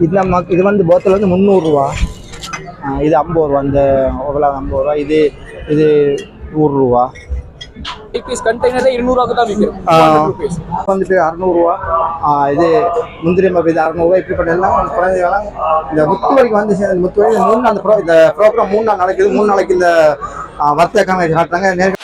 இது வந்து போத்தல் வந்து 300 ரூபா. இது 50 ரூபா. இந்த ஓவலாக 50 ரூபா. இது 100 ரூபா. பீஸ் கண்டெய்னரே 200 தான் விற்கிறோம். வந்துட்டு 600 ரூபா. இது முந்திரி மாவு இது 600 ரூபா. இப்படிப்பட்ட எல்லாம் குழந்தைகளாம் இந்த முத்து வரைக்கும் வந்து முத்து வரைக்கும் 3 நாள் இந்த ப்ரோக்ராம் 3 நாள் நடக்குது. 3 நாளைக்கு இந்த வர்த்தக கணக்கு காட்டுறாங்க.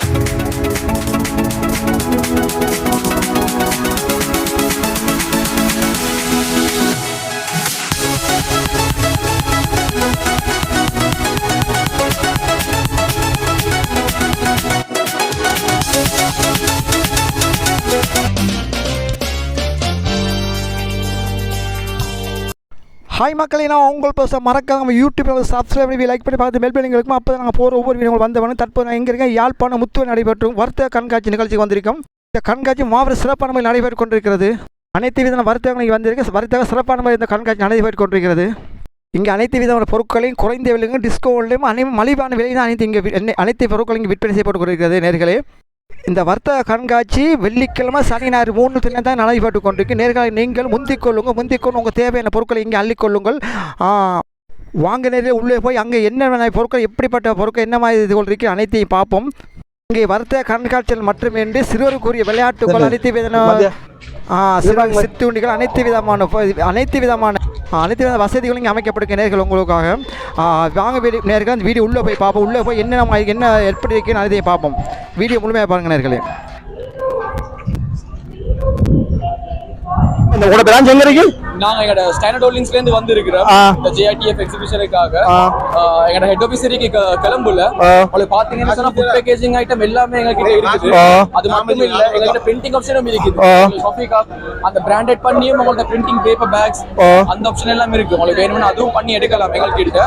ஹாய் மக்களே, நான் உங்கள் பேச மறக்காம யூடியூப்பில் சப்ஸ்கிரைப் பண்ணி லைக் பண்ணி பார்த்து பெல் பண்ணிங்க இருக்கும். அப்போ நாங்கள் போகிற ஒவ்வொரு வீடியோ வந்தவங்க. தற்போது நான் எங்கே இருக்கேன்? யாழ்ப்பாணம் முத்துவ நடைபெற்றும் வர்த்தக கண்காட்சி நிகழ்ச்சிக்கு வந்திருக்கோம். இந்த கண்காட்சி மாபெரும் சிறப்பான முறையில் நடைபெற்று கொண்டிருக்கிறது. அனைத்து விதமான வர்த்தகங்கள் வந்திருக்கு. வர்த்தக சிறப்பான முறையில் இந்த கண்காட்சி நடைபெற்று கொண்டிருக்கிறது. இங்கே அனைத்து விதமான பொருட்களையும் குறைந்த விலையும் டிஸ்கவுண்ட்லையும் மலிவான விலையும் தான் அனைத்து பொருட்களையும் இங்கே விற்பனை செய்யப்பட்டு கொண்டிருக்கிறது. நேர்களே, இந்த வர்த்தக கண்காட்சி வெள்ளிக்கிழமை சனி ஞாயிறு 3 தினம் தான் நடைபெற்று கொண்டிருக்கு. நேர்களை நீங்கள் முந்திக்கொண்டு உங்கள் தேவையான பொருட்களை இங்கே அள்ளிக்கொள்ளுங்கள். வாங்க நேரில் உள்ளே போய் அங்கே என்னென்ன பொருட்கள், எப்படிப்பட்ட பொருட்கள், என்ன மாதிரி இதுகள் இருக்கு அனைத்தையும் பார்ப்போம். இங்கே வர்த்தக கண்காட்சிகள் மட்டுமின்றி சிறுவருக்குரிய விளையாட்டுகள், அனைத்து விதமான சிற்றுண்டிகள், அனைத்து விதமான வசதிகளும் இங்கே அமைக்கப்படுகிற நேர்கள் உங்களுக்காக. வாங்க நேர்கள் அந்த வீடியோ உள்ளே போய் பார்ப்போம். உள்ளே போய் என்ன எப்படி இருக்குன்னு அனைத்தையும் பார்ப்போம். வீடியோ முழுமையாக பாருங்கள் நேர்களே. இந்த கூட பிரான்ச் எங்க இருக்கு? நாங்க எங்க ஸ்டாண்டர்ட் ஹோல்டிங்ஸ்ல இருந்து வந்திருக்கிறோம் இந்த JITF எக்ஸிபிஷனுக்காக. எங்க ஹெட் ஆபீஸ் இருக்கு கொலம்புல. உங்களுக்கு பாத்தீங்கன்னா சொன்னா ஃபுட் பேக்கேஜிங் ஐட்டம் எல்லாமே எங்க கிட்ட இருக்குது. அது மட்டும் இல்ல, எங்க கிட்ட பிரிண்டிங் ஆப்ஷனும் இருக்குது. காஃபி கப் அந்த பிராண்டட் பண்ணியும் உங்களுக்கு பிரிண்டிங் பேப்பர் பேக்ஸ் அந்த ஆப்ஷன் எல்லாம் இருக்கு. உங்களுக்கு வேணும்னா அதுவும் பண்ணி எடுக்கலாம். எங்க கிட்ட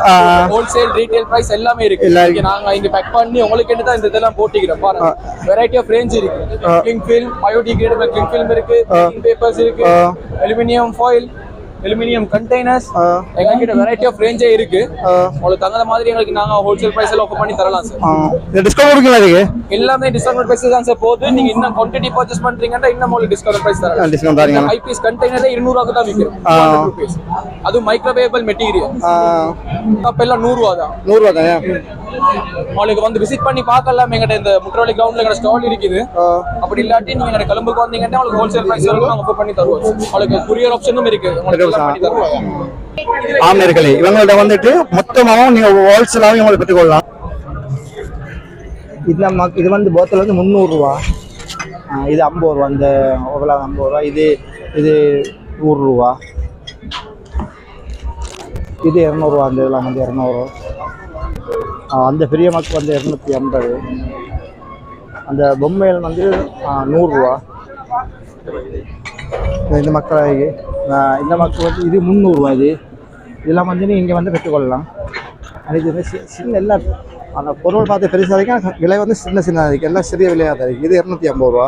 ஹோல்சேல் ரீட்டைல் பிரைஸ் எல்லாமே இருக்கு. நாங்க இங்க பேக் பண்ணி உங்களுக்கு என்ன இந்த இதெல்லாம் போட்டிக்கிறோம். பாருங்க, வெரைட்டி ஆஃப் ரேஞ்ச் இருக்கு. கிளிங் ஃபில்ம், பயோடிகிரேடபிள் கிளிங் ஃபில்ம் இருக்கு, பேப்பர்ஸ் இருக்கு, அலுமினியம் ஃபாயில், அலுமினியம் கண்டெய்னர்ஸ், எங்க கிட்ட வெரைட்டி ஆஃப் ரேஞ்சே இருக்கு. உங்களுக்கு தகுந்த மாதிரி எங்களுக்கு நாங்க ஹோல்சேல் பிரைஸ்ல ஆஃபர் பண்ணி தரலாம் சார். இந்த டிஸ்கவுண்ட் கொடுக்கீங்களா? இதுக்கு எல்லாமே டிஸ்கவுண்ட் பிரைஸ் தான் சார் போகுது. நீங்க இன்னும் குவாண்டிட்டி பர்ச்சேஸ் பண்றீங்கன்னா இன்னும் உங்களுக்கு டிஸ்கவுண்ட் பிரைஸ் தரலாம். டிஸ்கவுண்ட் தரீங்க. ஹை பீஸ் கண்டெய்னரே 200 தான் விக்கிறோம். 200 rupees. அது மைக்ரோவேவபிள் மெட்டீரியல். கப் எல்லாம் 100 ரூபாய் தான். 100 ரூபாய் தான். உங்களுக்கு வந்து விசிட் பண்ணி பார்க்கலாம். எங்கட இந்த முற்றவழி கிரவுண்ட்ல எங்க ஸ்டால் இருக்குது. அப்படி இல்லாட்டி நீங்க எங்க கொலம்புக்கு வந்தீங்கன்னா உங்களுக்கு ஹோல்சேல் பிரைஸ் வரைக்கும் நாங்க ஆஃபர் பண்ணி தருவோம். உங்களுக்கு courier ஆப்ஷனும் இருக்கு. உங்களுக்கு பண்ணி தருவோம். ஆமர்களே, இவங்கள்ட்ட வந்துட்டு மொத்தமாவும் நீங்க ஹோல்சேலாவும் உங்களுக்கு பெற்றுக்கொள்ளலாம். இது வந்து போத்தல் வந்து 300 ரூபா. இது 50 ரூபா. இந்த ஓவலாக 50 ரூபா. இது 100 ரூபா. இது 200 ரூபா. அந்த இதெல்லாம் வந்து 200. அந்த பெரிய மக்கு வந்து 250. அந்த பொம்மைகள் வந்து 100 ரூபா. இந்த மக்கள் இந்த மக்கள் வந்து இது 300 ரூபா. இதெல்லாம் வந்து இங்கே வந்து பெற்றுக்கொள்ளலாம். அது சின்ன எல்லாம் அந்த பொருள் பார்த்து பெருசாக இருக்கும். விலை வந்து சின்ன இருக்குது. எல்லாம் சிறிய விலையாக தான் இருக்குது. இது 250 ரூபா.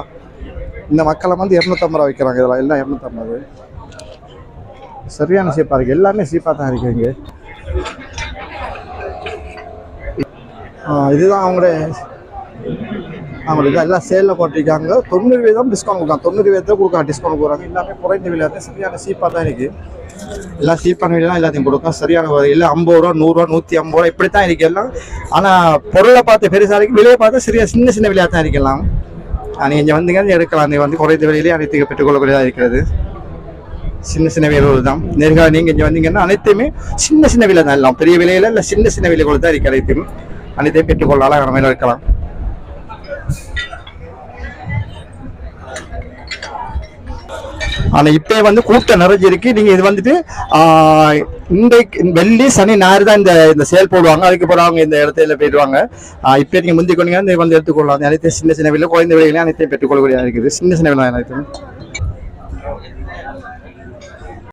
இந்த மக்களை வந்து 250 ரூபா விற்கிறாங்க. இதெல்லாம் எல்லாம் 250. சரியான சீப்பாக இருக்குது. எல்லாமே சீப்பாக தான் இருக்குது இங்கே. இதுதான் அவங்களுக்கு எல்லாம் சேலில் போட்டிருக்காங்க. 90% டிஸ்கவுண்ட் கொடுக்காங்க. 90% கொடுக்காங்க, டிஸ்கவுண்ட் கொடுக்குறாங்க. எல்லாமே குறைந்த விலையாக சரியான சீப்பாக தான் இருக்குது. எல்லாம் சீப்பான விலையெல்லாம் எல்லாத்தையும் கொடுக்கும். சரியான எல்லாம் 50 ரூபா, 100 ரூபா, 150 ரூபா இப்படி தான் இருக்குது எல்லாம். ஆனால் பொருளை பார்த்து பெருசாக இருக்குது. விலையை பார்த்து சின்ன விலையாக தான் இருக்கலாம். நீங்கள் இங்கே வந்தீங்க எடுக்கலாம். நீங்கள் வந்து குறைந்த விலையிலேயே அனைத்து பெற்றுக்கொள்ளக்கூடியதாக இருக்கிறது. சின்ன விலைகள் தான். நேர்கால நீங்கள் இங்கே வந்தீங்கன்னா அனைத்தையுமே சின்ன விலை தான். எல்லாம் பெரிய விலையில இல்லை, சின்ன விலைகள் தான் இருக்குது. அனைத்தையும் பெற்றுக்கொள்ளலாம். நம்ம இருக்கலாம். ஆனால் இப்போ வந்து கூட்டம் நிறைஞ்சிருக்கு. நீங்கள் இது வந்துட்டு இன்றைக்கு வெள்ளி சனி ஞாயிறு தான் இந்த சேல் போடுவாங்க. அதுக்கு பிறகு அவங்க இந்த இடத்துல போயிடுவாங்க. இப்போ நீங்கள் முந்தி கொண்டீங்கன்னா வந்து எடுத்துக்கொள்ளலாம். அனைத்தையும் சின்ன விலையில் குறைந்த விலையிலே அனைத்தையும் பெற்றுக்கொள்ளக்கூடியதாக இருக்குது. சின்ன விலை அனைத்தையும்